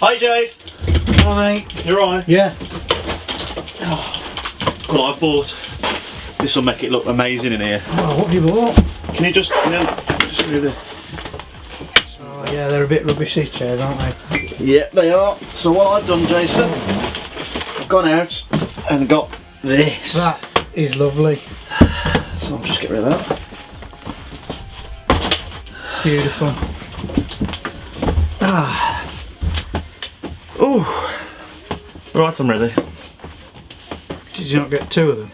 Hi, Jade. Hi, mate. You're right. Yeah. Well, I bought. This will make it look amazing in here. Oh, what have you bought? Can you just move the. Oh, yeah, they're a bit rubbish, these chairs, aren't they? Yeah, they are. So what I've done, Jason, I've gone out and got this. That is lovely. So I'll just get rid of that. Beautiful. Ooh. Right, I'm ready. Did you not get two of them?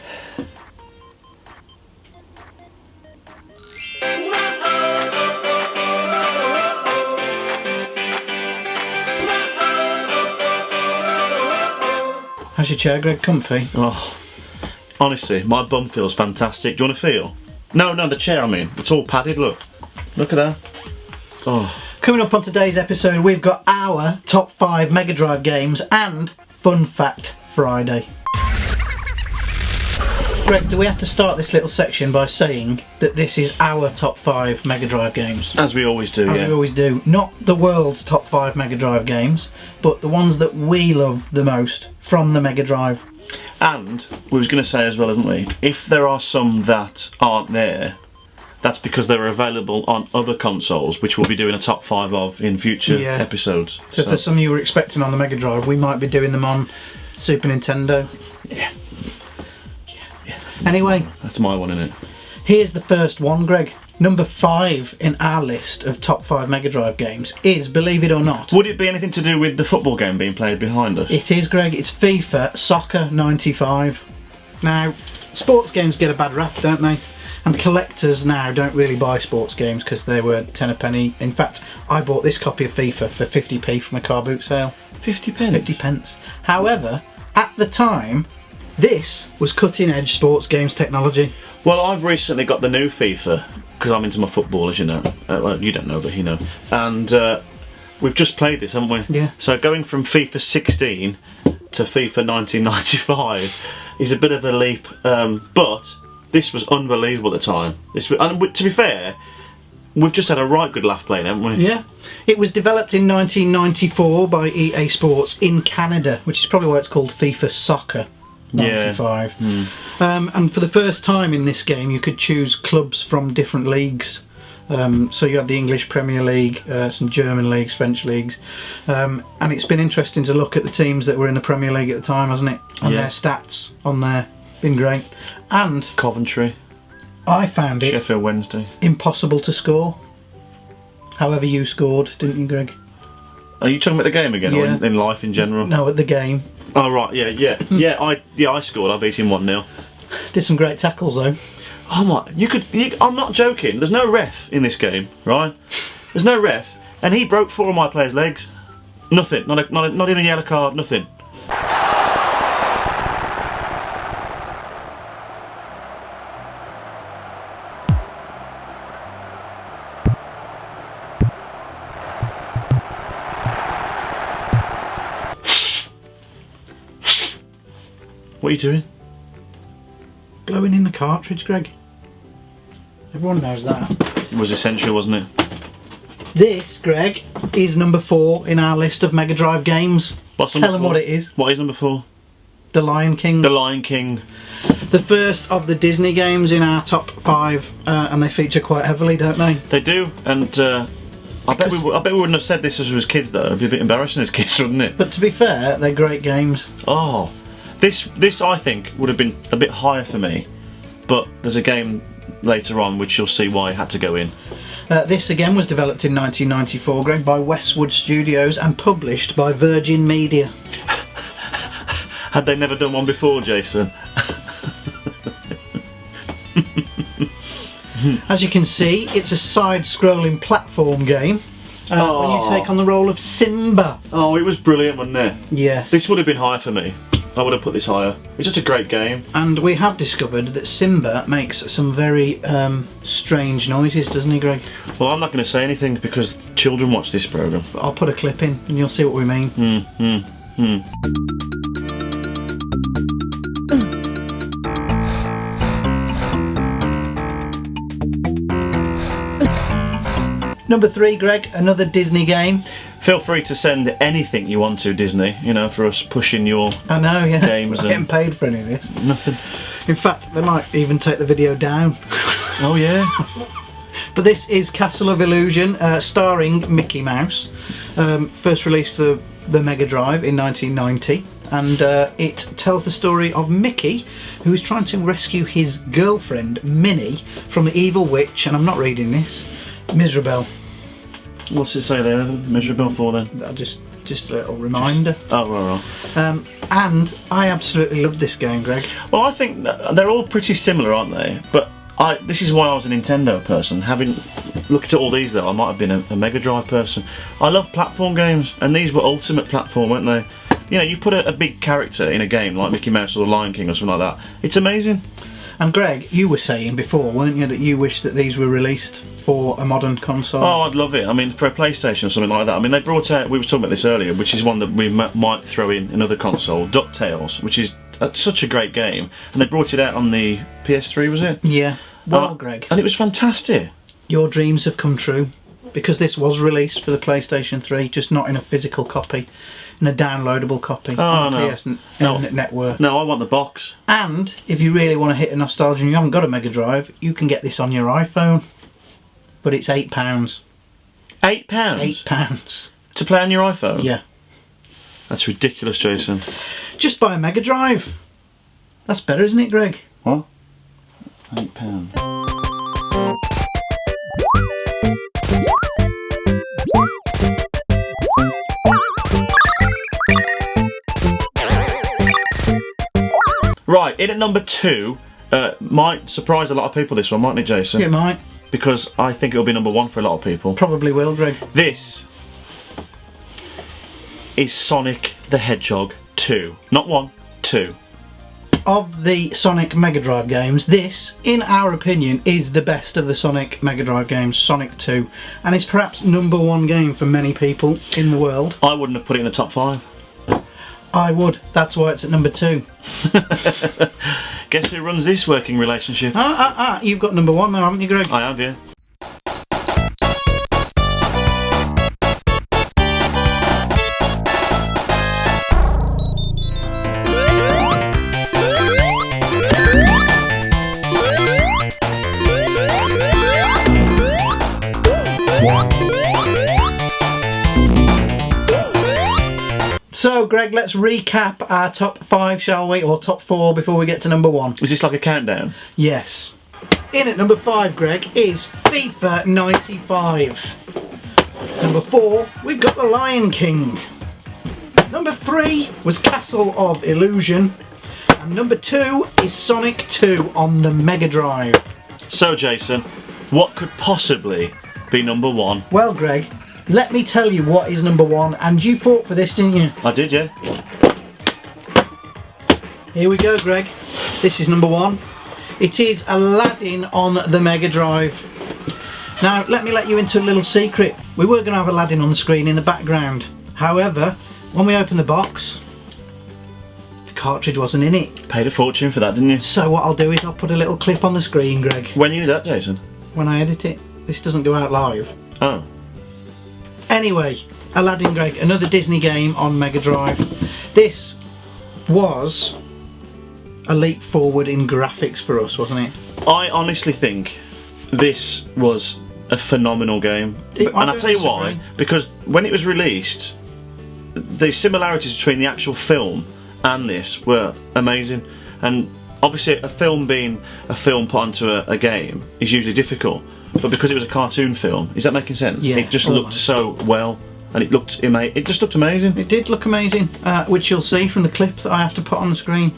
How's your chair, Greg? Comfy? Oh, honestly, my bum feels fantastic. Do you want to feel? No, the chair, I mean. It's all padded, look. Look at that. Oh. Coming up on today's episode, we've got our top 5 Mega Drive games and Fun Fact Friday. Greg, do we have to start this little section by saying that this is our top 5 Mega Drive games? As we always do, As we always do. Not the world's top 5 Mega Drive games, but the ones that we love the most from the Mega Drive. And we was going to say as well, haven't we? If there are some that aren't there, that's because they're available on other consoles, which we'll be doing a top 5 of in future episodes. So if there's some you were expecting on the Mega Drive, we might be doing them on Super Nintendo. Yeah. Anyway, that's my one, isn't it? Here's the first one, Greg. Number 5 in our list of top 5 Mega Drive games is, believe it or not... Would it be anything to do with the football game being played behind us? It is, Greg. It's FIFA Soccer 95. Now, sports games get a bad rap, don't they? And collectors now don't really buy sports games because they were 10 a penny. In fact, I bought this copy of FIFA for 50p from a car boot sale. 50 pence? 50 pence. However, at the time, this was cutting edge sports games technology. Well, I've recently got the new FIFA because I'm into my football, as you know. Well, you don't know, but you know. And we've just played this, haven't we? Yeah. So going from FIFA 16 to FIFA 1995 is a bit of a leap, but this was unbelievable at the time. And to be fair, we've just had a right good laugh playing, haven't we? Yeah. It was developed in 1994 by EA Sports in Canada, which is probably why it's called FIFA Soccer 95. Yeah. And for the first time in this game, you could choose clubs from different leagues. So you had the English Premier League, some German leagues, French leagues, and it's been interesting to look at the teams that were in the Premier League at the time, hasn't it? And their stats on there. Been great. And Coventry. I found it Sheffield Wednesday. impossible to score. However you scored, didn't you, Greg? Are you talking about the game again, or in life in general? No, at the game. Oh right, yeah. I scored. I beat him 1-0. Did some great tackles though. Oh my! I'm not joking. There's no ref in this game, right? There's no ref, and he broke 4 of my players' legs. Nothing. Not even a yellow card. Nothing. What are you doing? Blowing in the cartridge, Greg. Everyone knows that. It was essential, wasn't it? This, Greg, is number 4 in our list of Mega Drive games. Tell them what it is. What is number 4? The Lion King. The Lion King. The first of the Disney games in our top 5, and they feature quite heavily, don't they? They do, and I bet we wouldn't have said this as we was kids though. It'd be a bit embarrassing as kids, wouldn't it? But to be fair, they're great games. Oh, this I think would have been a bit higher for me, but there's a game later on which you'll see why it had to go in. This again was developed in 1994, Greg, by Westwood Studios and published by Virgin Media. Had they never done one before, Jason? As you can see, it's a side-scrolling platform game when you take on the role of Simba. Oh, it was brilliant, wasn't it? Yes. This would have been higher for me. I would have put this higher. It's just a great game. And we have discovered that Simba makes some very strange noises, doesn't he, Greg? Well, I'm not going to say anything because children watch this programme. But I'll put a clip in and you'll see what we mean. Number 3, Greg, another Disney game. Feel free to send anything you want to Disney, you know, for us pushing your I know, yeah. games. I'm getting paid for any of this. Nothing. In fact, they might even take the video down. Oh yeah. But this is Castle of Illusion, starring Mickey Mouse. First released for the Mega Drive in 1990. And it tells the story of Mickey, who is trying to rescue his girlfriend, Minnie, from the evil witch, and I'm not reading this, Miserable. What's it say there? Miserable for then? Just a little reminder. Oh, right. And I absolutely love this game, Greg. Well, I think that they're all pretty similar, aren't they? But this is why I was a Nintendo person. Having looked at all these, though, I might have been a Mega Drive person. I love platform games, and these were ultimate platform, weren't they? You know, you put a big character in a game like Mickey Mouse or the Lion King or something like that. It's amazing. And Greg, you were saying before, weren't you, that you wish that these were released for a modern console? Oh, I'd love it. I mean, for a PlayStation or something like that. I mean, they brought out, we were talking about this earlier, which is one that we might throw in another console, DuckTales, which is such a great game. And they brought it out on the PS3, was it? Yeah. Well, Greg. And it was fantastic. Your dreams have come true, because this was released for the PlayStation 3, just not in a physical copy, in a downloadable copy on the PS Network. No, I want the box. And if you really want to hit a nostalgia and you haven't got a Mega Drive, you can get this on your iPhone. But it's £8. £8? £8. To play on your iPhone? Yeah. That's ridiculous, Jason. Just buy a Mega Drive. That's better, isn't it, Greg? What? £8. Right, in at number 2, might surprise a lot of people, this one, mightn't it, Jason? It might. Because I think it'll be number 1 for a lot of people. Probably will, Greg. This is Sonic the Hedgehog 2. Not 1, 2. Of the Sonic Mega Drive games, this, in our opinion, is the best of the Sonic Mega Drive games, Sonic 2. And it's perhaps number 1 game for many people in the world. I wouldn't have put it in the top 5. I would. That's why it's at number 2. Guess who runs this working relationship? You've got number 1 now, haven't you, Greg? I have, yeah. So, Greg, let's recap our top 5, shall we? Or top 4 before we get to number 1. Is this like a countdown? Yes. In at number 5, Greg, is FIFA 95. Number 4, we've got The Lion King. Number 3 was Castle of Illusion. And number 2 is Sonic 2 on the Mega Drive. So, Jason, what could possibly be number 1? Well, Greg, let me tell you what is number 1, and you fought for this, didn't you? I did, yeah. Here we go, Greg. This is number 1. It is Aladdin on the Mega Drive. Now, let me let you into a little secret. We were going to have Aladdin on the screen in the background. However, when we opened the box, the cartridge wasn't in it. Paid a fortune for that, didn't you? So what I'll do is I'll put a little clip on the screen, Greg. When you do that, Jason? When I edit it. This doesn't go out live. Oh. Anyway, Aladdin, Greg, another Disney game on Mega Drive. This was a leap forward in graphics for us, wasn't it? I honestly think this was a phenomenal game. And I'll tell you why. Because when it was released, the similarities between the actual film and this were amazing. And obviously a film being a film put onto a game is usually difficult. But because it was a cartoon film, is that making sense? Yeah, it just looked so well, and it just looked amazing. It did look amazing, which you'll see from the clip that I have to put on the screen,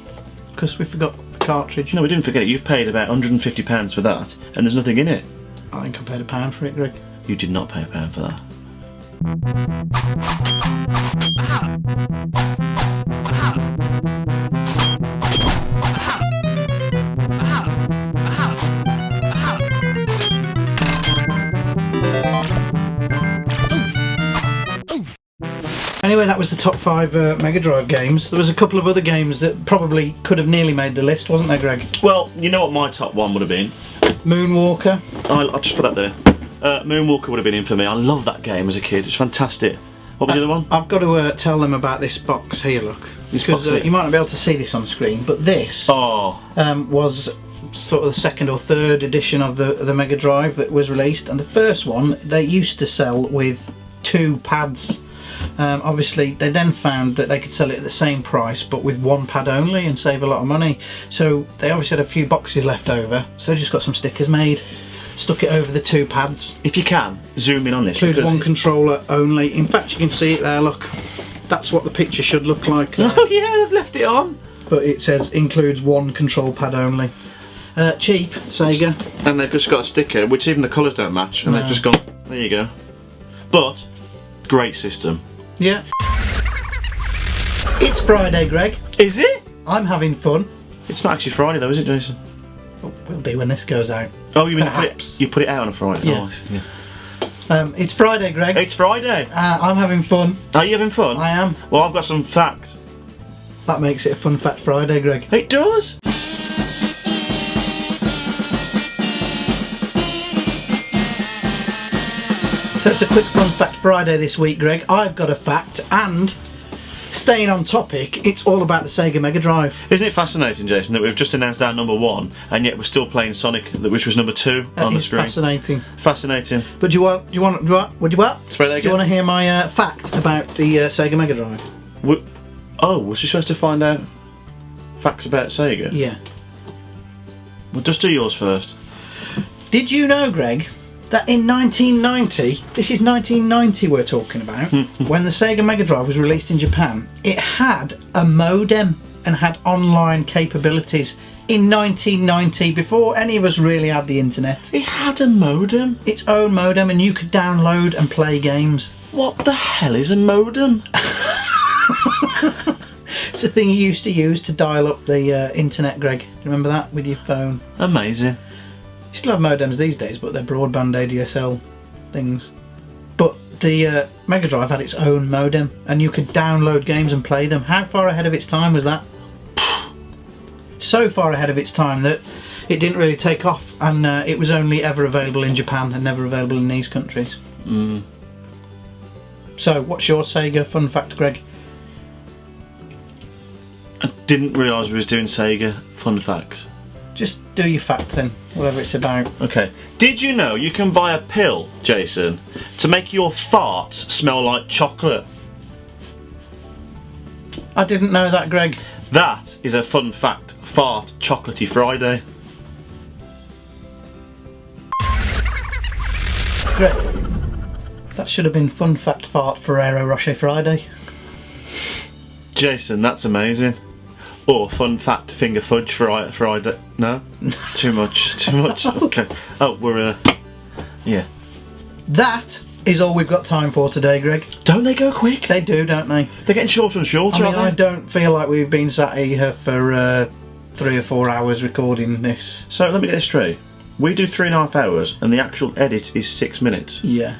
because we forgot the cartridge. No, we didn't forget it. You've paid about £150 for that, and there's nothing in it. I think I paid £1 for it, Greg. You did not pay £1 for that. Anyway, that was the top 5 Mega Drive games. There was a couple of other games that probably could have nearly made the list, wasn't there, Greg? Well, you know what my top 1 would have been? Moonwalker. I'll just put that there. Moonwalker would have been in for me. I loved that game as a kid. It's fantastic. What was the other one? I've got to tell them about this box here, look. Because you might not be able to see this on screen, but this was sort of the second or third edition of the Mega Drive that was released, and the first one they used to sell with 2 pads. Obviously they then found that they could sell it at the same price but with 1 pad only and save a lot of money, so they obviously had a few boxes left over, so they just got some stickers made, stuck it over the 2 pads. If you can, zoom in on this. Includes 1 controller only. In fact, you can see it there, look. That's what the picture should look like there. Oh yeah, they've left it on. But it says includes 1 control pad only. Cheap, Sega. And they've just got a sticker, which even the colours don't match, and they've just gone, there you go. But, great system. Yeah. It's Friday, Greg. Is it? I'm having fun. It's not actually Friday though, is it, Jason? Oh, will be when this goes out. Oh, you mean Perhaps. you put it out on a Friday? Yeah. Oh, yeah. It's Friday, Greg. It's Friday. I'm having fun. Are you having fun? I am. Well, I've got some facts. That makes it a Fun Fact Friday, Greg. It does. So it's a quick Fun Fact Friday this week, Greg. I've got a fact, and staying on topic, it's all about the Sega Mega Drive. Isn't it fascinating, Jason, that we've just announced our number 1, and yet we're still playing Sonic, which was number 2 on the screen? Fascinating. Fascinating. But do you want? Spray that Do you again. want to hear my fact about the Sega Mega Drive? Was she supposed to find out facts about Sega? Yeah. Well, just do yours first. Did you know, Greg, that in 1990, this is 1990 we're talking about, when the Sega Mega Drive was released in Japan, it had a modem and had online capabilities in 1990, before any of us really had the internet. It had a modem? Its own modem, and you could download and play games. What the hell is a modem? It's a thing you used to use to dial up the internet, Greg. Do you remember that, with your phone? Amazing. You still have modems these days, but they're broadband ADSL things. But the Mega Drive had its own modem, and you could download games and play them. How far ahead of its time was that? So far ahead of its time that it didn't really take off, and it was only ever available in Japan and never available in these countries. So, what's your Sega fun fact, Greg? I didn't realise we was doing Sega fun facts. Just do your fact then, whatever it's about. Okay. Did you know you can buy a pill, Jason, to make your farts smell like chocolate? I didn't know that, Greg. That is a fun fact. Fart Chocolatey Friday. Greg, that should have been Fun Fact Fart Ferrero Rocher Friday. Jason, that's amazing. Or Fun Fact Finger Fudge Friday. No? Too much. Too much. Okay. Oh, we're yeah. That is all we've got time for today, Greg. Don't they go quick? They do, don't they? They're getting shorter and shorter, I mean, I aren't they? don't feel like we've been sat here for 3 or 4 hours recording this. So let me get this straight. We do 3.5 hours, and the actual edit is 6 minutes. Yeah.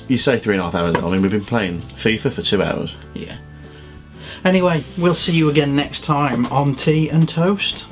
You say 3.5 hours. I mean, we've been playing FIFA for 2 hours. Yeah. Anyway, we'll see you again next time on Tea and Toast.